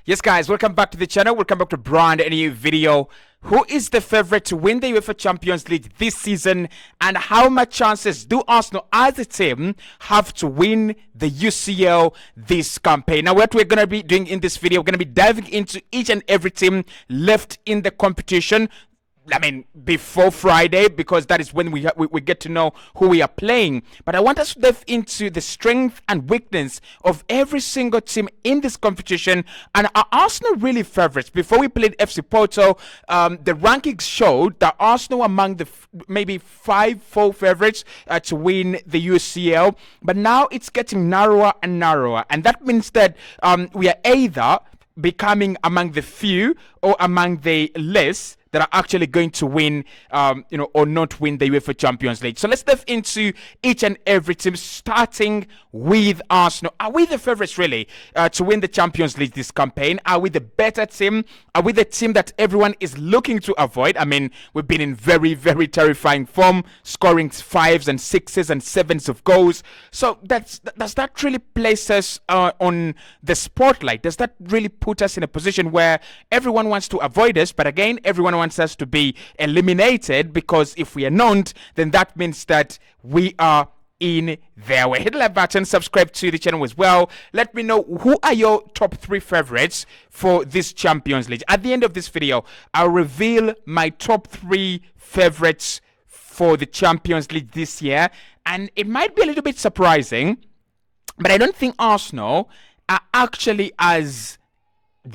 Yes, guys, welcome back to the channel. Welcome back to brand new video. Who is the favorite to win the UEFA Champions League this season, and how much chances do Arsenal as a team have to win the UCL this campaign? Now, what we're going to be doing in this video, we're going to be diving into each and every team left in the competition. I mean, before Friday, because that is when we get to know who we are playing. But I want us to dive into the strength and weakness of every single team in this competition. And are Arsenal really favorites? Before we played FC Porto, the rankings showed that Arsenal were among the maybe 4 favorites to win the UCL. But now it's getting narrower and narrower. And that means that we are either becoming among the few or among the less that are actually going to win, or not win the UEFA Champions League. So let's dive into each and every team, starting with Arsenal. Are we the favorites, really, to win the Champions League this campaign? Are we the better team? Are we the team that everyone is looking to avoid? I mean, we've been in very, very terrifying form, scoring 5s and 6s and 7s of goals. So does that really place us on the spotlight? Does that really put us in a position where everyone wants to avoid us, but again, everyone wants us to be eliminated? Because if we are not, then that means that we are in their way. Hit the like button, subscribe to the channel as well. Let me know who are your top 3 favorites for this Champions League. At the end of this video, I'll reveal my top 3 favorites for the Champions League this year, and it might be a little bit surprising, but I don't think Arsenal are actually as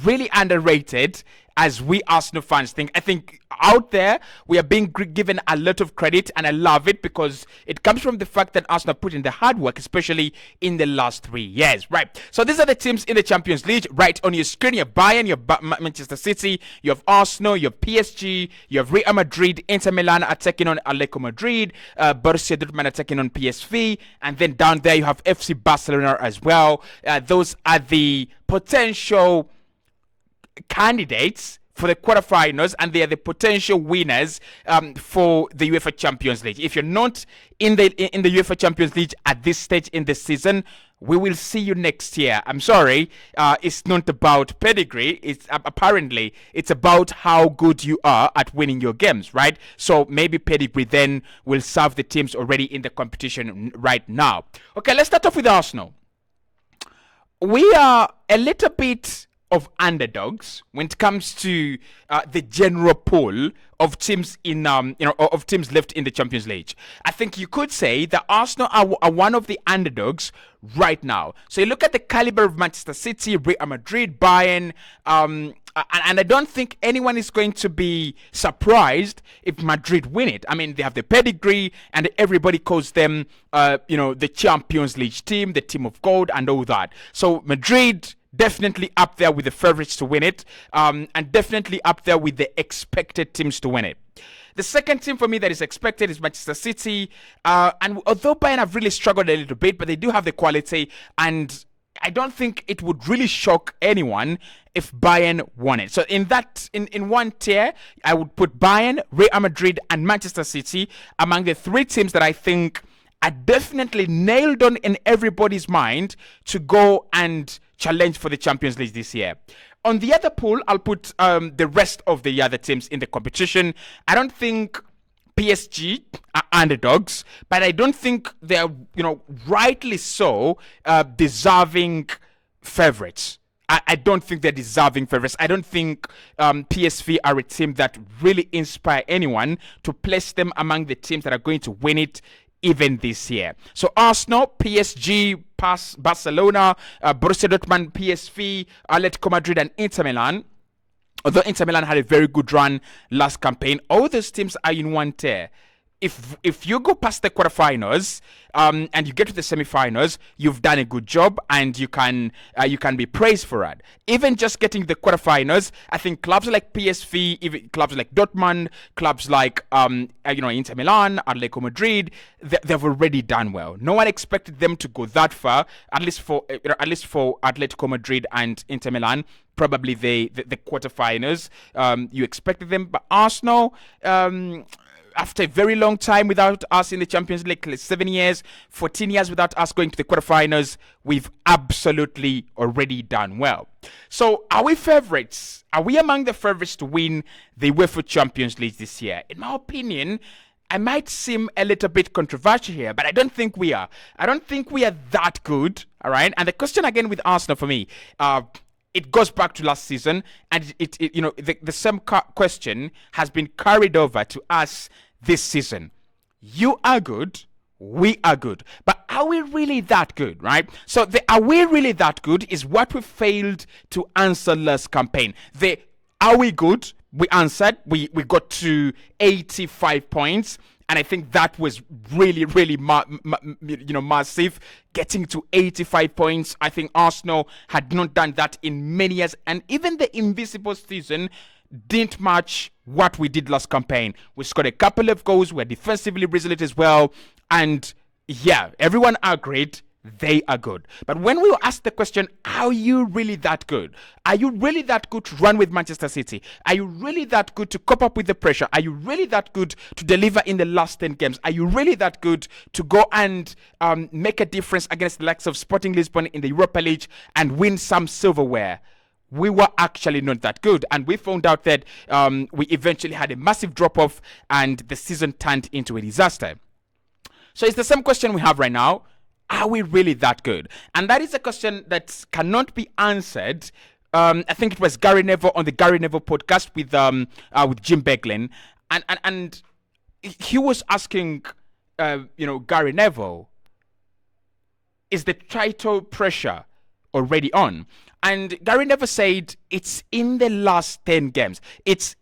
really underrated as we Arsenal fans think. I think out there we are being given a lot of credit, and I love it because it comes from the fact that Arsenal put in the hard work, especially in the last 3 years, right? So these are the teams in the Champions League right on your screen. You have Bayern, you have Manchester City, you have Arsenal, you have PSG, you have Real Madrid, Inter Milan are taking on Atletico Madrid, Borussia Dortmund are taking on PSV, and then down there you have FC Barcelona as well. Those are the potential candidates for the quarterfinals, and they are the potential winners for the UEFA Champions League. If you're not in the UEFA Champions League at this stage in the season, we will see you next year. I'm sorry, it's not about pedigree. It's apparently it's about how good you are at winning your games, right? So maybe pedigree then will serve the teams already in the competition right now. Okay, let's start off with Arsenal. We are a little bit of underdogs when it comes to the general pool of teams in of teams left in the Champions League. I think you could say that Arsenal are one of the underdogs right now. So you look at the caliber of Manchester City, Real Madrid, Bayern, and I don't think anyone is going to be surprised if Madrid win it. I mean, they have the pedigree, and everybody calls them the Champions League team, the team of gold, and all that. So Madrid definitely up there with the favorites to win it, and definitely up there with the expected teams to win it. The second team for me that is expected is Manchester City, and although Bayern have really struggled a little bit, but they do have the quality, and I don't think it would really shock anyone if Bayern won it. So in one tier, I would put Bayern, Real Madrid, and Manchester City among the 3 teams that I think are definitely nailed on in everybody's mind to go and challenge for the Champions League this year. On the other pool, I'll put the rest of the other teams in the competition. I don't think PSG are underdogs, but I don't think they're, rightly so, deserving favorites. I don't think they're deserving favorites. I don't think PSV are a team that really inspire anyone to place them among the teams that are going to win it even this year. So Arsenal, PSG, Barcelona, Borussia Dortmund, PSV, Atletico Madrid, and Inter Milan. Although Inter Milan had a very good run last campaign, all those teams are in one tier. If you go past the quarterfinals and you get to the semifinals, you've done a good job, and you can be praised for it. Even just getting the quarterfinals, I think clubs like PSV, even clubs like Dortmund, clubs like Inter Milan, Atletico Madrid, they've already done well. No one expected them to go that far, at least for Atletico Madrid and Inter Milan. Probably the quarterfinals, you expected them, but Arsenal. after a very long time without us in the Champions League, like 7 years, 14 years without us going to the quarterfinals, we've absolutely already done well. So are we favorites? Are we among the favorites to win the UEFA Champions League this year? In my opinion, I might seem a little bit controversial here, but I don't think we are. I don't think we are that good, all right? And the question again with Arsenal for me, it goes back to last season, and the same question has been carried over to us this season. You are good, we are good, but are we really that good, right? So the are we really that good is what we failed to answer last campaign. The are we good? We answered. We got to 85 points. And I think that was really, really massive. Getting to 85 points. I think Arsenal had not done that in many years. And even the invisible season didn't match what we did last campaign. We scored a couple of goals. We're defensively resilient as well. And yeah, everyone agreed they are good. But when we were asked the question, are you really that good? Are you really that good to run with Manchester City? Are you really that good to cope up with the pressure? Are you really that good to deliver in the last 10 games? Are you really that good to go and make a difference against the likes of Sporting Lisbon in the Europa League and win some silverware? We were actually not that good, and we found out that we eventually had a massive drop-off and the season turned into a disaster. So it's the same question we have right now. Are we really that good? And that is a question that cannot be answered. I think it was Gary Neville on the Gary Neville podcast with Jim Beglin, and he was asking, Gary Neville, is the title pressure already on? And Gary Neville said it's in the last 10 games. It's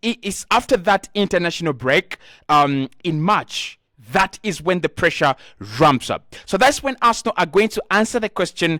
after that international break in March. That is when the pressure ramps up. So that's when Arsenal are going to answer the question,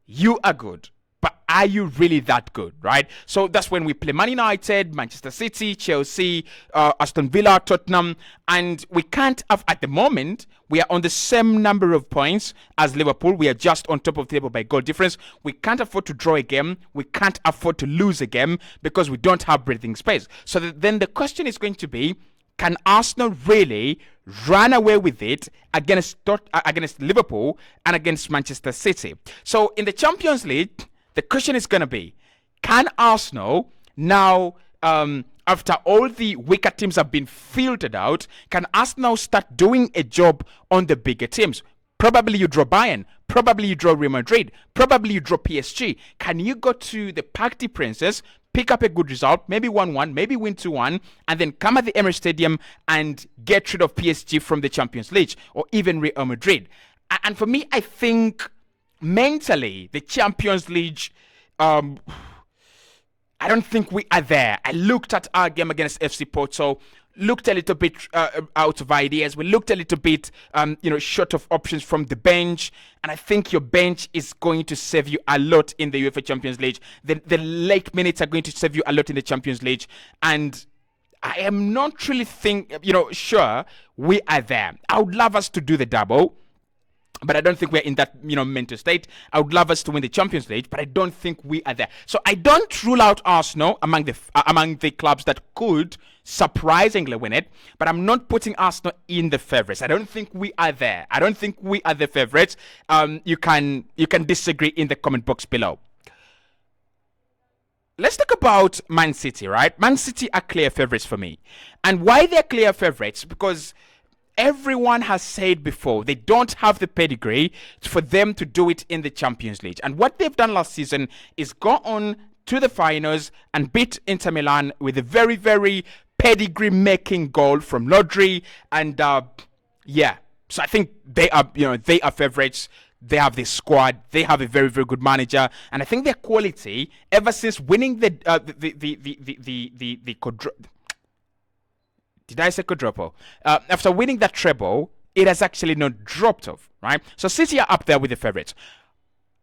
you are good, but are you really that good, right? So that's when we play Man United, Manchester City, Chelsea, Aston Villa, Tottenham, and we can't have, at the moment, we are on the same number of points as Liverpool. We are just on top of the table by goal difference. We can't afford to draw a game. We can't afford to lose a game because we don't have breathing space. So then the question is going to be, can Arsenal really run away with it against Liverpool and against Manchester City? So in the Champions League, the question is going to be, can Arsenal now, after all the weaker teams have been filtered out, can Arsenal start doing a job on the bigger teams? Probably you draw Bayern. Probably you draw Real Madrid. Probably you draw PSG. Can you go to the Parc des Princes, pick up a good result, maybe 1-1, maybe win 2-1, and then come at the Emirates Stadium and get rid of PSG from the Champions League or even Real Madrid? And for me, I think mentally, the Champions League, I don't think we are there. I looked at our game against FC Porto, looked a little bit out of ideas. We looked a little bit, short of options from the bench. And I think your bench is going to save you a lot in the UEFA Champions League. The late minutes are going to save you a lot in the Champions League. And I am not really sure we are there. I would love us to do the double, but I don't think we're in that, mental state. I would love us to win the Champions League, but I don't think we are there. So I don't rule out Arsenal among the clubs that could surprisingly win it, but I'm not putting Arsenal in the favorites. I don't think we are there. I don't think we are the favorites. You can disagree in the comment box below. Let's talk about Man City, right? Man City are clear favorites for me. And why they're clear favorites? Because everyone has said before, they don't have the pedigree for them to do it in the Champions League. And what they've done last season is go on to the finals and beat Inter Milan with a very, very pedigree-making goal from Rodri. And so I think they are favorites. They have the squad. They have a very, very good manager, and I think their quality, ever since winning the did I say quadruple? After winning that treble, it has actually not dropped off, right? So City are up there with the favorites.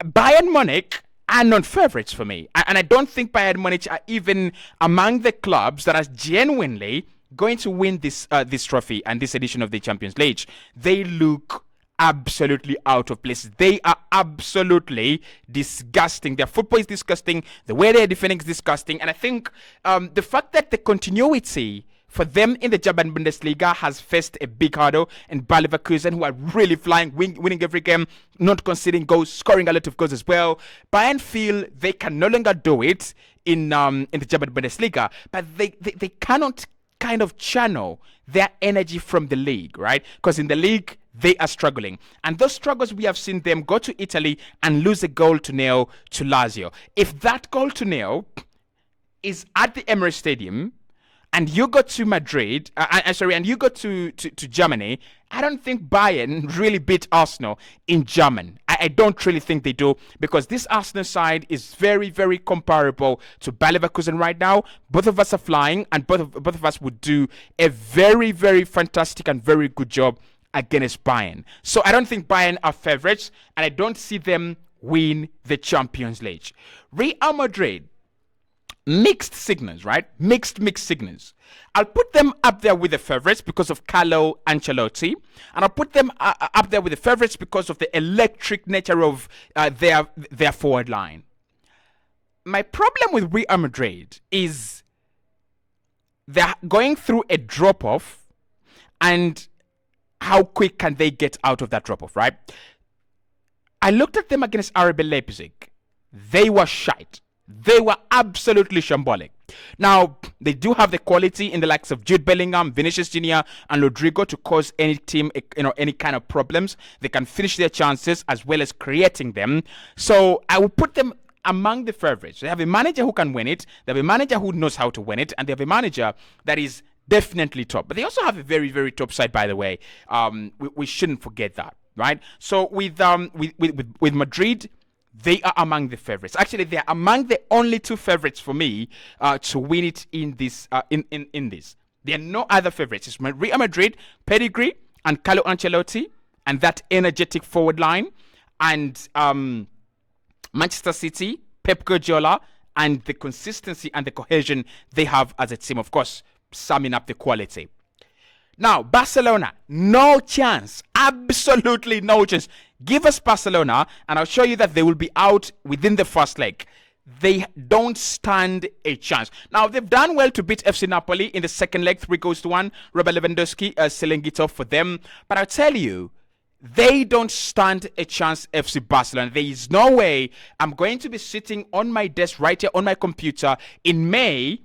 Bayern Munich are not favorites for me, and I don't think Bayern Munich are even among the clubs that are genuinely going to win this trophy and this edition of the Champions League. They look absolutely out of place. They are absolutely disgusting. Their football is disgusting. The way they're defending is disgusting. And I think the fact that the continuity for them in the German Bundesliga has faced a big hurdle in Bayer Leverkusen, who are really flying, winning every game, not conceding goals, scoring a lot of goals as well. Bayern feel they can no longer do it in the German Bundesliga, but they cannot kind of channel their energy from the league, right? Because in the league, they are struggling. And those struggles, we have seen them go to Italy and lose a goal to nil to Lazio. If that goal to nil is at the Emirates Stadium, and you go to Madrid, and you go to Germany, I don't think Bayern really beat Arsenal in German. I don't really think they do, because this Arsenal side is very, very comparable to Bayer Leverkusen right now. Both of us are flying, and both of us would do a very, very fantastic and very good job against Bayern. So I don't think Bayern are favorites, and I don't see them win the Champions League. Real Madrid, mixed signals, right? Mixed signals. I'll put them up there with the favorites because of Carlo Ancelotti, and I'll put them up there with the favorites because of the electric nature of their forward line. My problem with Real Madrid is they're going through a drop-off, and how quick can they get out of that drop-off, right? I looked at them against RB Leipzig. They were shite. They were absolutely shambolic. Now, they do have the quality in the likes of Jude Bellingham, Vinicius Jr., and Rodrigo to cause any team, any kind of problems. They can finish their chances as well as creating them. So I will put them among the favorites. They have a manager who can win it. They have a manager who knows how to win it. And they have a manager that is definitely top. But they also have a very, very top side, by the way. We shouldn't forget that, right? So with Madrid, they are among the favorites. Actually, they are among the only two favorites for me to win it in this. In this, there are no other favorites. It's Real Madrid, pedigree, and Carlo Ancelotti, and that energetic forward line, and Manchester City, Pep Guardiola, and the consistency and the cohesion they have as a team. Of course, summing up the quality. Now, Barcelona, no chance. Absolutely no chance. Give us Barcelona, and I'll show you that they will be out within the first leg. They don't stand a chance. Now, they've done well to beat FC Napoli in the second leg, 3-1. Robert Lewandowski sealing it off for them. But I'll tell you, they don't stand a chance, FC Barcelona. There is no way I'm going to be sitting on my desk right here on my computer in May,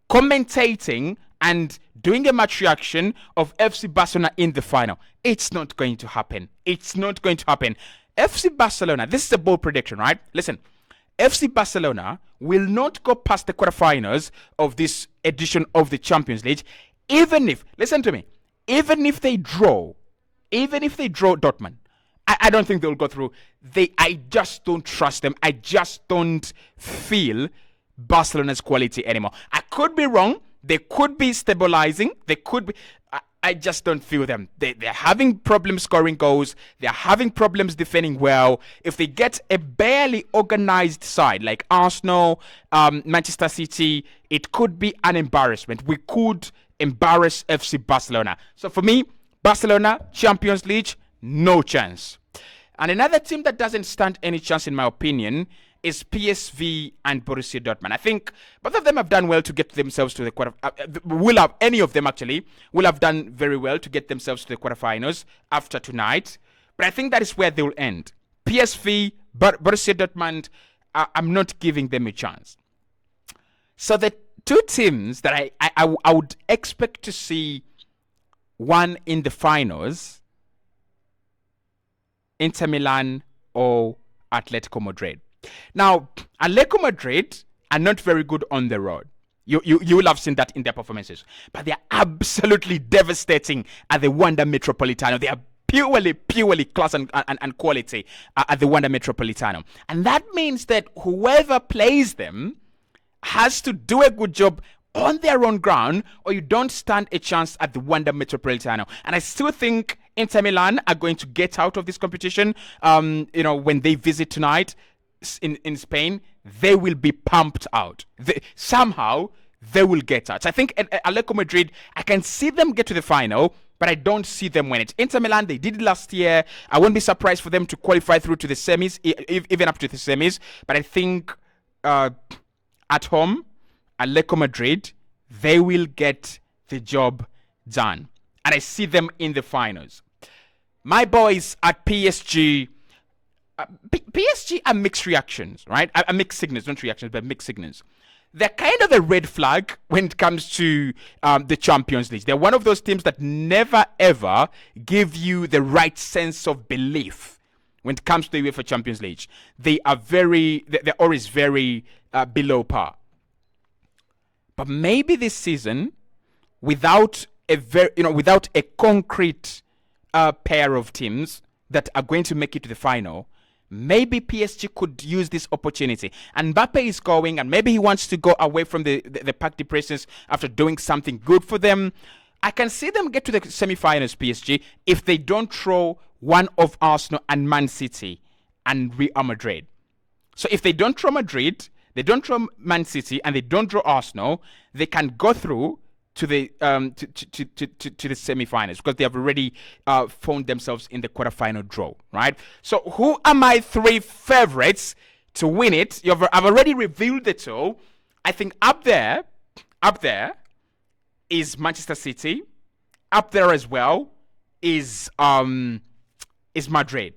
commentating and doing a match reaction of FC Barcelona in the final. It's not going to happen. It's not going to happen. FC Barcelona, this is a bold prediction, right? Listen, FC Barcelona will not go past the quarterfinals of this edition of the Champions League, even if, listen to me, even if they draw Dortmund. I don't think they'll go through. I just don't trust them. I just don't feel Barcelona's quality anymore. I could be wrong. They could be stabilizing. They could be. I just don't feel them. They're having problems scoring goals. They're having problems defending well. If they get a barely organized side like Arsenal, Manchester City, it could be an embarrassment. We could embarrass FC Barcelona. So for me, Barcelona, Champions League, no chance. And another team that doesn't stand any chance, in my opinion, is PSV and Borussia Dortmund. I think both of them have done well to get themselves to the any of them actually will have done very well to get themselves to the quarterfinals after tonight. But I think that is where they will end. PSV, Borussia Dortmund, I'm not giving them a chance. So the two teams that I would expect to see one in the finals, Inter Milan or Atletico Madrid. Now, Atletico Madrid are not very good on the road. You will have seen that in their performances. But they are absolutely devastating at the Wanda Metropolitano. They are purely class and quality at the Wanda Metropolitano. And that means that whoever plays them has to do a good job on their own ground, or you don't stand a chance at the Wanda Metropolitano. And I still think Inter Milan are going to get out of this competition. When they visit tonight in Spain, they will be pumped out. Somehow they will get out. So I think Atletico Madrid, I can see them get to the final, but I don't see them win it. Inter Milan, they did it last year. I wouldn't be surprised for them to qualify through to the semis, even up to the semis. But I think at home, Atletico Madrid, they will get the job done. And I see them in the finals. My boys at PSG, PSG are mixed reactions, right? Are mixed signals, not reactions, but mixed signals. They're kind of a red flag when it comes to the Champions League. They're one of those teams that never ever give you the right sense of belief when it comes to the UEFA Champions League. They're always very below par. But maybe this season, without a concrete pair of teams that are going to make it to the final, maybe PSG could use this opportunity. And Mbappe is going, and maybe he wants to go away from the Parc des Princes after doing something good for them. I can see them get to the semi-finals, PSG, if they don't throw one of Arsenal and Man City and Real Madrid. So if they don't throw Madrid, they don't throw Man City, and they don't draw Arsenal, they can go through to the to the semi-finals because they have already found themselves in the quarterfinal draw, right? So who are my three favorites to win it? I've already revealed the two. I think up there is Manchester City. Up there as well is Madrid.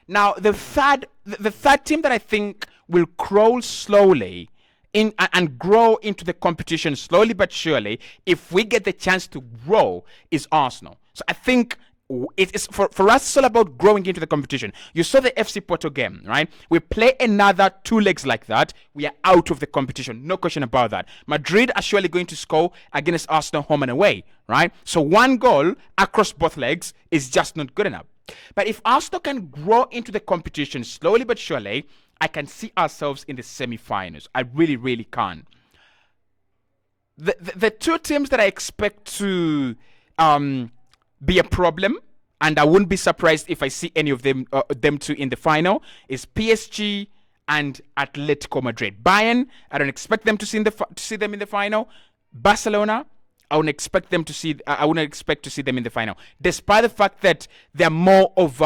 Now the third team that I think will crawl slowly and grow into the competition slowly but surely, if we get the chance to grow, is Arsenal. So I think it is for us, it's all about growing into the competition. You saw the FC Porto game, right? We play another 2 legs like that, we are out of the competition. No question about that. Madrid are surely going to score against Arsenal home and away, right? So 1 goal across both legs is just not good enough. But if Arsenal can grow into the competition slowly but surely, I can see ourselves in the semi-finals. I really, really can. The 2 teams that I expect to be a problem, and I wouldn't be surprised if I see any of them two in the final, is PSG and Atletico Madrid. Bayern, I don't expect them to see them in the final. Barcelona, I wouldn't expect them to see. I wouldn't expect to see them in the final, despite the fact that they're more of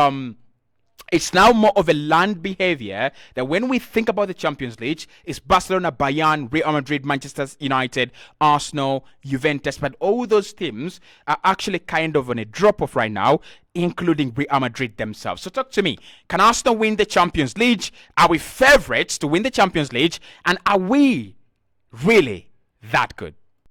it's now more of a learned behavior that when we think about the Champions League, it's Barcelona, Bayern, Real Madrid, Manchester United, Arsenal, Juventus, but all those teams are actually kind of on a drop-off right now, including Real Madrid themselves. So talk to me. Can Arsenal win the Champions League? Are we favorites to win the Champions League? And are we really that good?